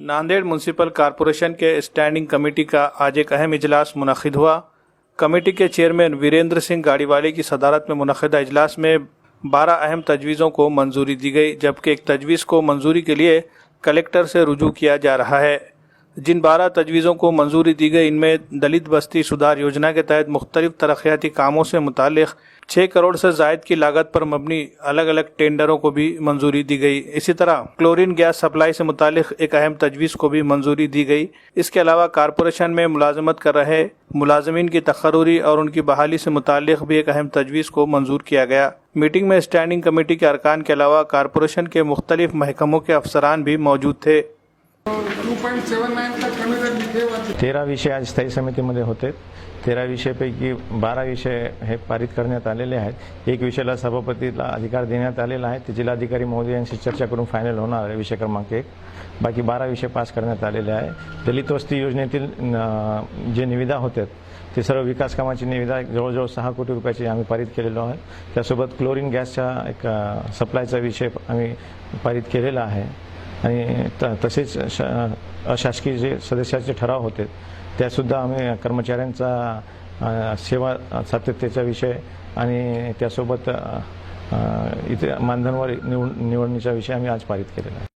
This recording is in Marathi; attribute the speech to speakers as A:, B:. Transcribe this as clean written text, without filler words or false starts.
A: नांदेड़ म्यूनसिपल कॉरपोरेशन के स्टैंडिंग कमेटी का आज एक अहम इजलास मुनक्किद हुआ। कमेटी के चेयरमैन वीरेंद्र सिंह गाड़ीवाले की सदारत में मुनक्किदा इजलास में 12 अहम तजवीज़ों को मंजूरी दी गई, जबकि एक तजवीज़ को मंजूरी के लिए कलेक्टर से रुजू किया जा रहा है। जिन 12 तजवीज़ों को मंजूरी दी गई, इनमें दलित बस्ती सुधार योजना के तहत मुख्तलिफ तरक्याती कामों से मुतालिक 6 करोड़ से जायद की लागत पर मबनी अलग अलग टेंडरों को भी मंजूरी दी गई। इसी तरह क्लोरीन गैस सप्लाई से मुतालिक एक अहम तजवीज़ को भी मंजूरी दी गई। इसके अलावा कारपोरेशन में मुलाजमत कर रहे मुलाजमीन की तकर्रुरी और उनकी बहाली से मुतालिक भी एक अहम तजवीज़ को मंजूर किया गया। मीटिंग में स्टैंडिंग कमेटी के अरकान के अलावा कारपोरेशन के मुख्तलिफ महकमों के अफसरान भी मौजूद थे।
B: 13 विषय आज स्थायी समितीमध्ये होते। 13 विषयापैकी 12 विषय हे पारित करण्यात आलेले आहेत। एक विषयाला सभापतीला अधिकार देण्यात आलेला आहे, ते जिल्हाधिकारी महोदयांशी चर्चा करून फायनल होणार आहे विषय क्रमांक 1। बाकी 12 विषय पास करण्यात आलेले आहे। दलित वस्ती योजनेतील जे निविदा होत्या ते सर्व विकास कामाची निविदा जवळजवळ 6 कोटी रुपयाची आम्ही पारित केलेलो आहे। त्यासोबत क्लोरीन गॅसचा एक सप्लायचा विषय आम्ही पारित केलेला आहे आणि तसेच अशासकीय जे सदस्याचे ठराव होते त्यासुद्धा आम्ही कर्मचाऱ्यांचा सेवा सातत्याचा विषय आणि त्यासोबत इथे मानधनवर निवडणीचा विषय आम्ही आज पारित केलेला आहे।